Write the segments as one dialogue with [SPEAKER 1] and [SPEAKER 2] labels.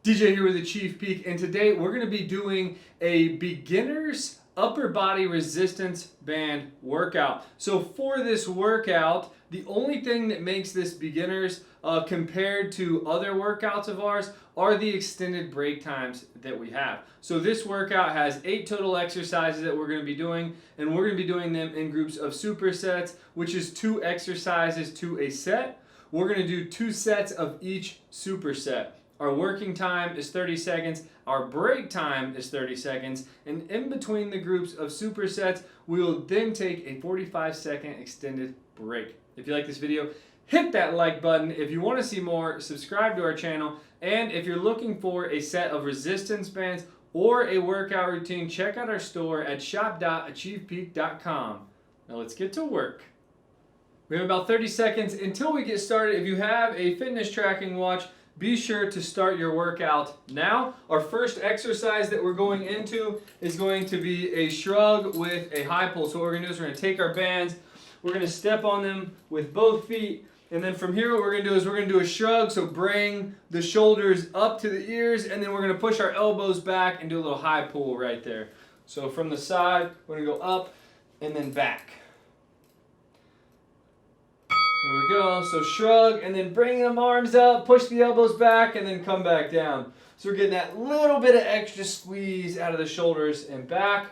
[SPEAKER 1] DJ here with ACHV PEAK, and today we're going to be doing a beginner's upper body resistance band workout. So for this workout, the only thing that makes this beginner's compared to other workouts of ours are the extended break times that we have. So this workout has 8 total exercises that we're going to be doing, and we're going to be doing them in groups of supersets, which is 2 exercises to a set. We're going to do 2 sets of each superset. Our working time is 30 seconds, our break time is 30 seconds, and in between the groups of supersets, we will then take a 45-second extended break. If you like this video, hit that like button. If you want to see more, subscribe to our channel, and if you're looking for a set of resistance bands or a workout routine, check out our store at shop.achievepeak.com. Now let's get to work. We have about 30 seconds until we get started. If you have a fitness tracking watch, be sure to start your workout now. Our first exercise that we're going into is going to be a shrug with a high pull. So what we're going to do is we're going to take our bands, we're going to step on them with both feet, and then from here what we're going to do is we're going to do a shrug. So bring the shoulders up to the ears, and then we're going to push our elbows back and do a little high pull right there. So from the side, we're going to go up and then back. There we go. So shrug and then bring them arms up, push the elbows back, and then come back down. So we're getting that little bit of extra squeeze out of the shoulders and back.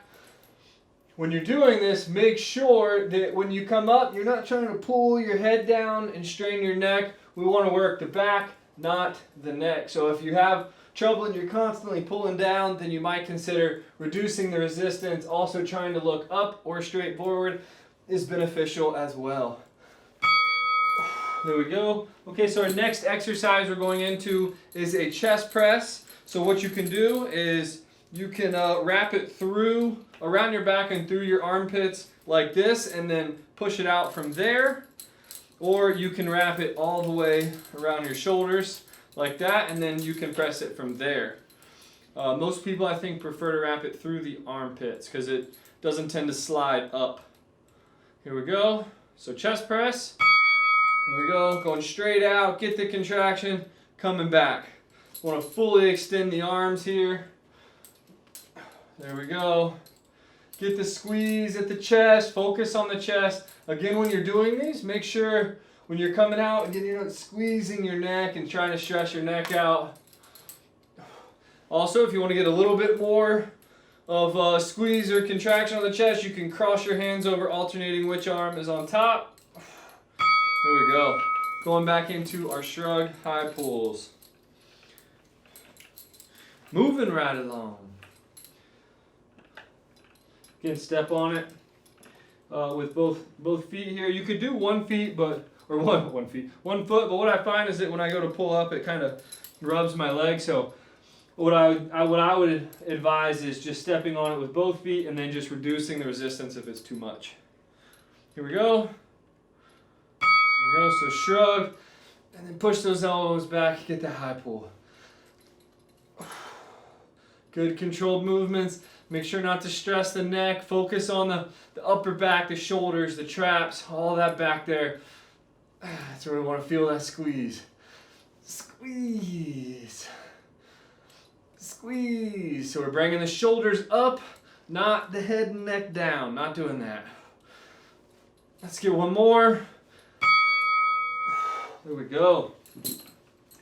[SPEAKER 1] When you're doing this, make sure that when you come up, you're not trying to pull your head down and strain your neck. We want to work the back, not the neck. So if you have trouble and you're constantly pulling down, then you might consider reducing the resistance. Also trying to look up or straight forward is beneficial as well. There we go. Okay, so our next exercise we're going into is a chest press. So what you can do is you can wrap it through around your back and through your armpits like this, and then push it out from there. Or you can wrap it all the way around your shoulders like that, and then you can press it from there. Most people, I think, prefer to wrap it through the armpits because it doesn't tend to slide up. Here we go. So chest press. There we go, going straight out, get the contraction, coming back. Want to fully extend the arms here. There we go. Get the squeeze at the chest, focus on the chest. Again, when you're doing these, make sure when you're coming out, again, you're not squeezing your neck and trying to stretch your neck out. Also, if you want to get a little bit more of squeeze or contraction on the chest, you can cross your hands over, alternating which arm is on top. There we go. Going back into our shrug high pulls. Moving right along. Again, step on it with both feet here. You could do one foot, but what I find is that when I go to pull up, it kind of rubs my leg. So what I would advise is just stepping on it with both feet and then just reducing the resistance if it's too much. Here we go. There we go, so shrug, and then push those elbows back, get the high pull. Good controlled movements. Make sure not to stress the neck. Focus on the upper back, the shoulders, the traps, all that back there. That's where we want to feel that squeeze. Squeeze. Squeeze. So we're bringing the shoulders up, not the head and neck down. Not doing that. Let's get one more. There we go.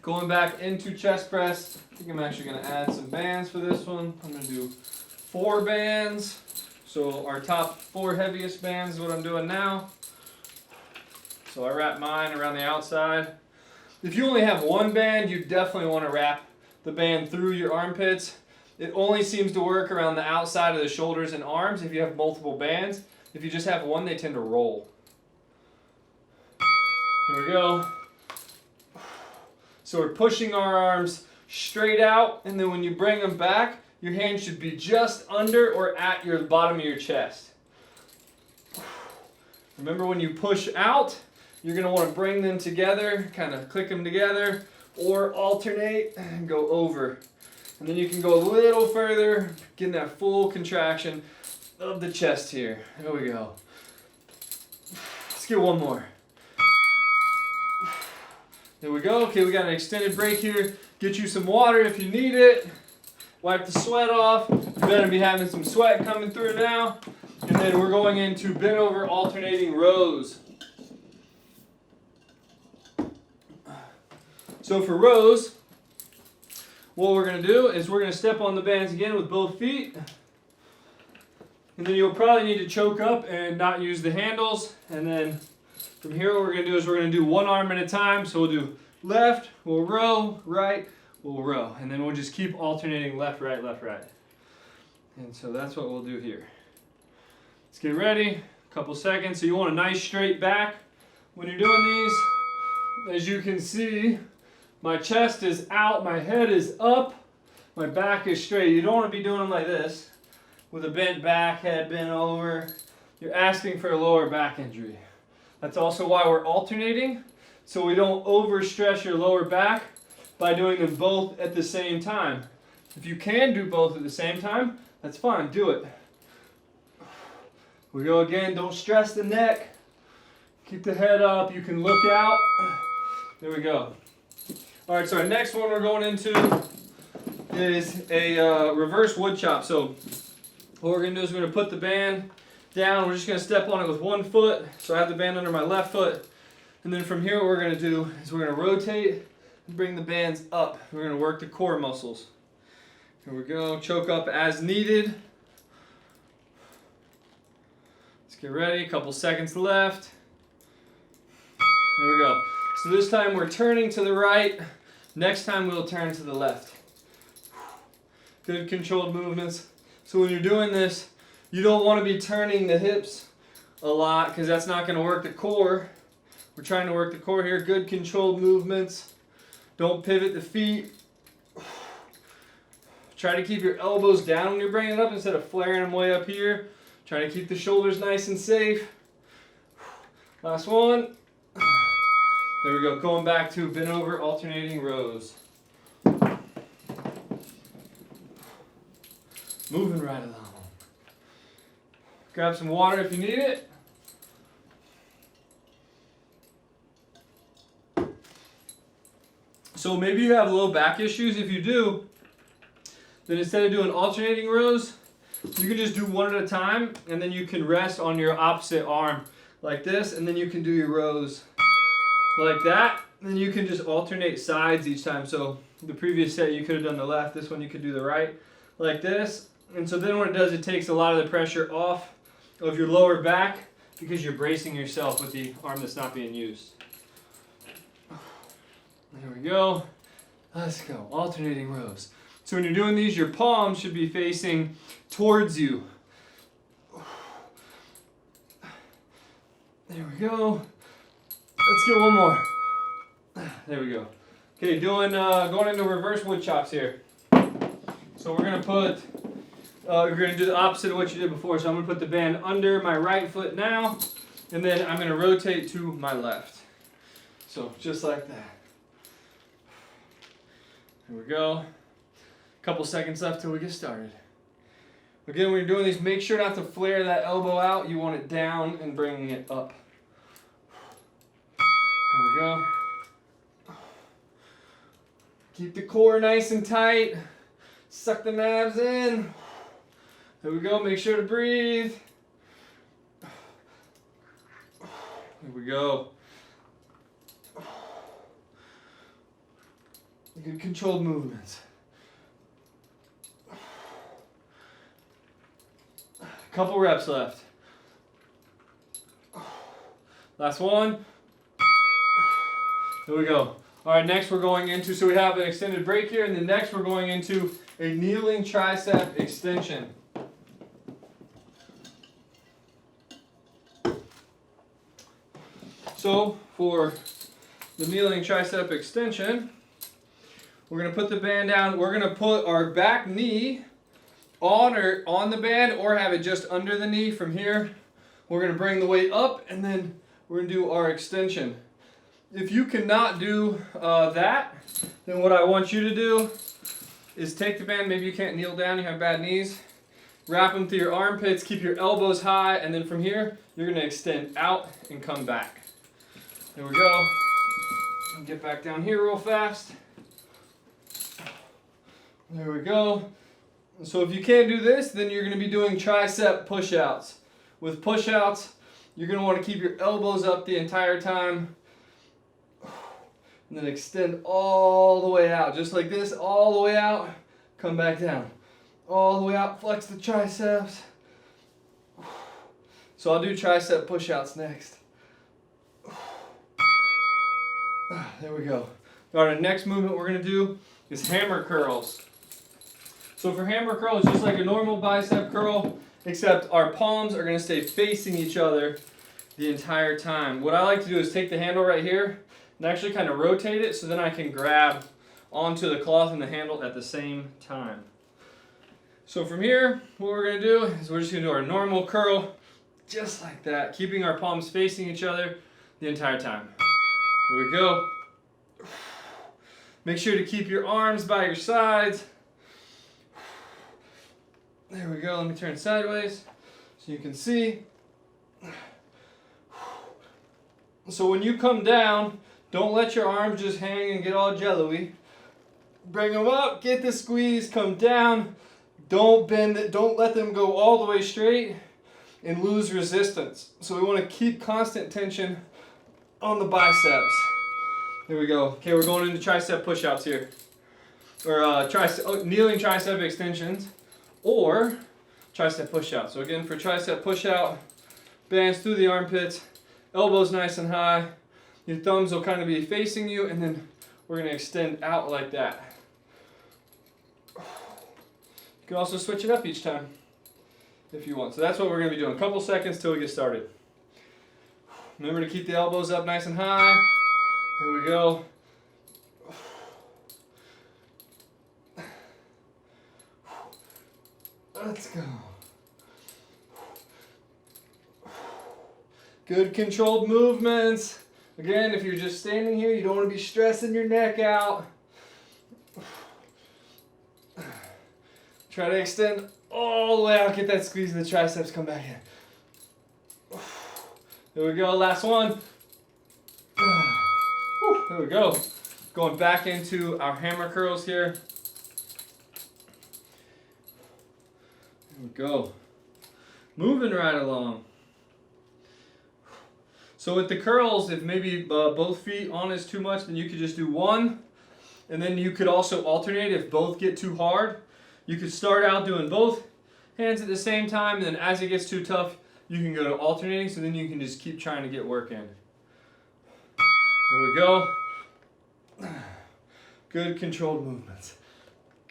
[SPEAKER 1] Going back into chest press. I think I'm actually going to add some bands for this one. I'm going to do 4 bands. So our top 4 heaviest bands is what I'm doing now. So I wrap mine around the outside. If you only have 1 band, you definitely want to wrap the band through your armpits. It only seems to work around the outside of the shoulders and arms if you have multiple bands. If you just have 1, they tend to roll. Here we go. So we're pushing our arms straight out, and then when you bring them back, your hand should be just under or at your bottom of your chest. Remember, when you push out, you're going to want to bring them together, kind of click them together, or alternate and go over. And then you can go a little further, getting that full contraction of the chest here. There we go. Let's get one more. There we go. Okay, we got an extended break here. Get you some water if you need it. Wipe the sweat off. You better be having some sweat coming through now. And then we're going into bent over alternating rows. So for rows, what we're going to do is we're going to step on the bands again with both feet. And then you'll probably need to choke up and not use the handles. And then from here what we're going to do is we're going to do one arm at a time. So we'll do left, we'll row, right, we'll row. And then we'll just keep alternating left, right, left, right. And so that's what we'll do here. Let's get ready. A couple seconds. So you want a nice straight back when you're doing these. As you can see, my chest is out, my head is up, my back is straight. You don't want to be doing them like this with a bent back, head bent over. You're asking for a lower back injury. That's also why we're alternating, so we don't overstress your lower back by doing them both at the same time. If you can do both at the same time, that's fine, do it. We go again, don't stress the neck. Keep the head up, you can look out. There we go. All right, so our next one we're going into is a reverse wood chop. So what we're gonna do is we're gonna put the band down. We're just gonna step on it with one foot. So I have the band under my left foot. And then from here what we're gonna do is we're gonna rotate and bring the bands up. We're gonna work the core muscles. Here we go, choke up as needed. Let's get ready, a couple seconds left. There we go. So this time we're turning to the right. Next time we'll turn to the left. Good controlled movements. So when you're doing this, you don't want to be turning the hips a lot because that's not going to work the core. We're trying to work the core here. Good controlled movements. Don't pivot the feet. Try to keep your elbows down when you're bringing it up instead of flaring them way up here. Try to keep the shoulders nice and safe. Last one. There we go. Going back to bent over alternating rows. Moving right along. Grab some water if you need it. So maybe you have low back issues. If you do, then instead of doing alternating rows, you can just do one at a time, and then you can rest on your opposite arm like this, and then you can do your rows like that. And then you can just alternate sides each time. So the previous set you could have done the left, this one you could do the right like this. And so then what it does, it takes a lot of the pressure off of your lower back because you're bracing yourself with the arm that's not being used. There we go. Let's go. Alternating rows. So when you're doing these, your palms should be facing towards you. There we go. Let's get one more. There we go. Okay, going into reverse wood chops here. So we're gonna put, we're gonna do the opposite of what you did before. So I'm gonna put the band under my right foot now, and then I'm gonna rotate to my left. So just like that. There we go. Couple seconds left till we get started. Again, when you're doing these, make sure not to flare that elbow out. You want it down and bringing it up. There we go. Keep the core nice and tight. Suck the abs in. There we go. Make sure to breathe. There we go. Good controlled movements. Couple reps left. Last one. There we go. All right, next we're going into, so we have an extended break here, and then next we're going into a kneeling tricep extension. So for the kneeling tricep extension, we're going to put the band down. We're going to put our back knee on the band or have it just under the knee. From here, we're going to bring the weight up, and then we're going to do our extension. If you cannot do that, then what I want you to do is take the band. Maybe you can't kneel down, you have bad knees. Wrap them through your armpits, keep your elbows high, and then from here, you're going to extend out and come back. There we go. Get back down here real fast. There we go. So if you can't do this, then you're going to be doing tricep push-outs. With push-outs, you're going to want to keep your elbows up the entire time. And then extend all the way out, just like this, all the way out. Come back down. All the way out, flex the triceps. So I'll do tricep push-outs next. There we go. All right, the next movement we're going to do is hammer curls. So for hammer curl, it's just like a normal bicep curl, except our palms are going to stay facing each other the entire time. What I like to do is take the handle right here and actually kind of rotate it so then I can grab onto the cloth and the handle at the same time. So from here, what we're going to do is we're just going to do our normal curl just like that, keeping our palms facing each other the entire time. Here we go. Make sure to keep your arms by your sides. There we go. Let me turn sideways so you can see. So when you come down, don't let your arms just hang and get all jello-y. Bring them up, get the squeeze, come down. Don't bend it, don't let them go all the way straight and lose resistance. So we want to keep constant tension on the biceps. Here we go. Okay, we're going into tricep push-outs here. Or kneeling tricep extensions or tricep push-outs. So again, for tricep push-out, bands through the armpits, elbows nice and high. Your thumbs will kind of be facing you, and then we're going to extend out like that. You can also switch it up each time if you want. So that's what we're going to be doing. A couple seconds till we get started. Remember to keep the elbows up nice and high. Here we go. Let's go. Good controlled movements. Again, if you're just standing here, you don't want to be stressing your neck out. Try to extend all the way out. Get that squeeze in the triceps. Come back in. There we go. Last one. There we go. Going back into our hammer curls here. There we go. Moving right along. So with the curls, if maybe both feet on is too much, then you could just do one. And then you could also alternate if both get too hard. You could start out doing both hands at the same time, and then as it gets too tough, you can go to alternating, so then you can just keep trying to get work in. There we go. Good controlled movements.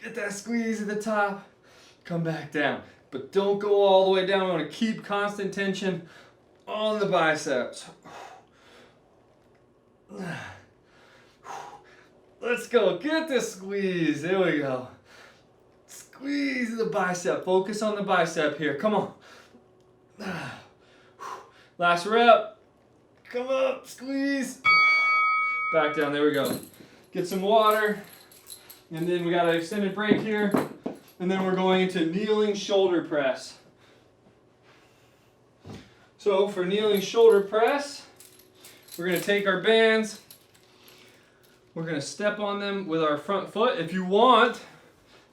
[SPEAKER 1] Get that squeeze at the top, come back down. But don't go all the way down. We want to keep constant tension on the biceps. Let's go. Get the squeeze. There we go. Squeeze the bicep. Focus on the bicep here. Come on. Last rep. Come up. Squeeze. Back down. There we go. Get some water. And then we got an extended break here. And then we're going into kneeling shoulder press. So for kneeling shoulder press, we're going to take our bands. We're going to step on them with our front foot. If you want,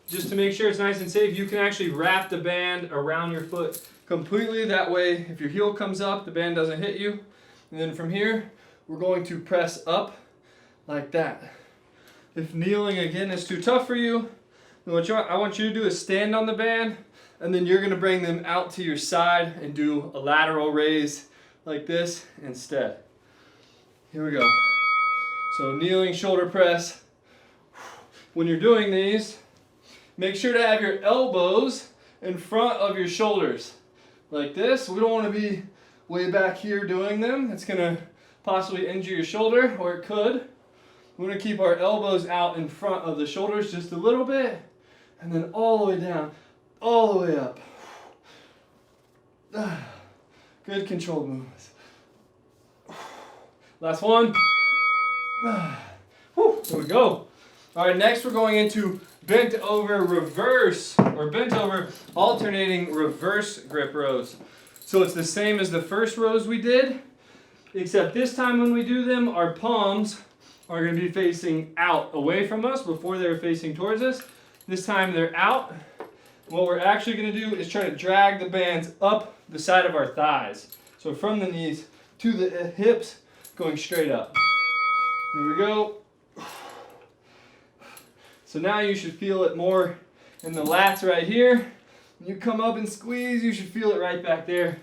[SPEAKER 1] just to make sure it's nice and safe, you can actually wrap the band around your foot completely. That way, if your heel comes up, the band doesn't hit you. And then from here, we're going to press up like that. If kneeling again is too tough for you, then what I want you to do is stand on the band, and then you're going to bring them out to your side and do a lateral raise like this instead. Here we go. So kneeling shoulder press. When you're doing these, make sure to have your elbows in front of your shoulders like this. We don't want to be way back here doing them. It's going to possibly injure your shoulder, or it could. We're going to keep our elbows out in front of the shoulders just a little bit, and then all the way down, all the way up. Good controlled movements. Last one. There we go. All right, next we're going into bent over reverse, or bent over alternating reverse grip rows. So it's the same as the first rows we did, except this time when we do them, our palms are going to be facing out, away from us. Before they were facing towards us. This time they're out. What we're actually going to do is try to drag the bands up the side of our thighs. So from the knees to the hips, going straight up. Here we go. So now you should feel it more in the lats right here. When you come up and squeeze, you should feel it right back there,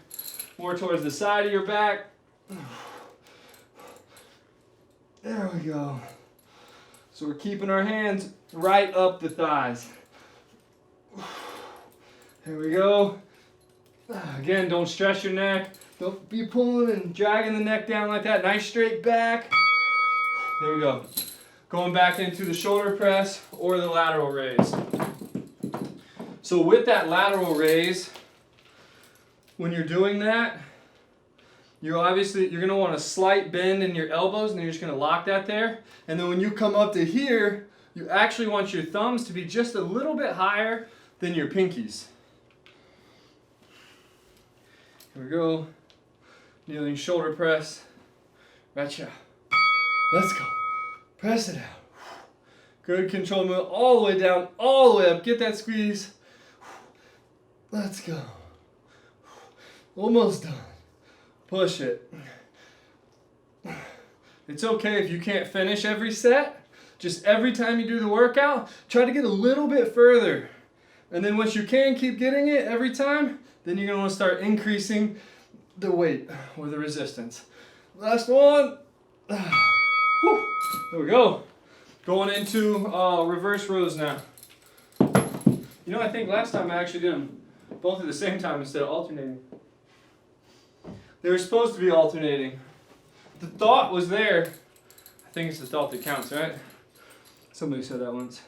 [SPEAKER 1] more towards the side of your back. There we go. So we're keeping our hands right up the thighs. Here we go. Again, don't stress your neck. Don't be pulling and dragging the neck down like that. Nice straight back. There we go. Going back into the shoulder press or the lateral raise. So with that lateral raise, when you're doing that, you're going to want a slight bend in your elbows, and then you're just going to lock that there. And then when you come up to here, you actually want your thumbs to be just a little bit higher than your pinkies. Here we go. Kneeling shoulder press. Gotcha. Let's go. Press it out. Good control move all the way down, all the way up. Get that squeeze. Let's go. Almost done. Push it. It's okay if you can't finish every set. Just every time you do the workout, try to get a little bit further. And then once you can keep getting it every time, then you're going to want to start increasing the weight or the resistance. Last one. Whew. There we go. Going into reverse rows now. You know, I think last time I actually did them both at the same time instead of alternating. They were supposed to be alternating. The thought was there. I think it's the thought that counts, right? Somebody said that once.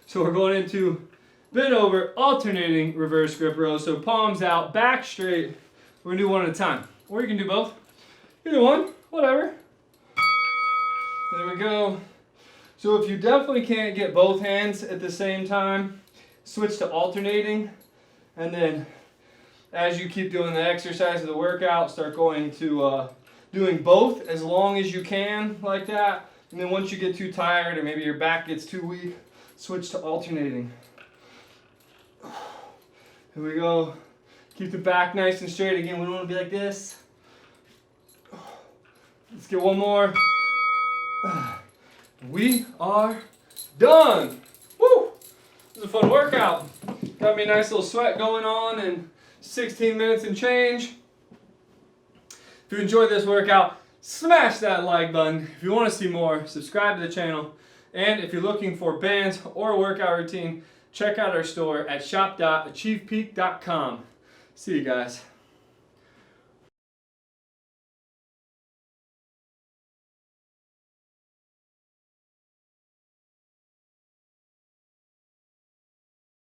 [SPEAKER 1] So we're going into bent over, alternating reverse grip rows. So palms out, back straight. We're going to do one at a time. Or you can do both. Either one, whatever. There we go. So if you definitely can't get both hands at the same time, switch to alternating. And then as you keep doing the exercise of the workout, start going to doing both as long as you can, like that. And then once you get too tired or maybe your back gets too weak, switch to alternating. Here we go. Keep the back nice and straight. Again, we don't want to be like this. Let's get one more. We are done. Woo! This is a fun workout. Got me a nice little sweat going on in 16 minutes and change. If you enjoyed this workout, smash that like button. If you want to see more, subscribe to the channel. And if you're looking for bands or a workout routine, check out our store at shop.achievepeak.com. See you guys.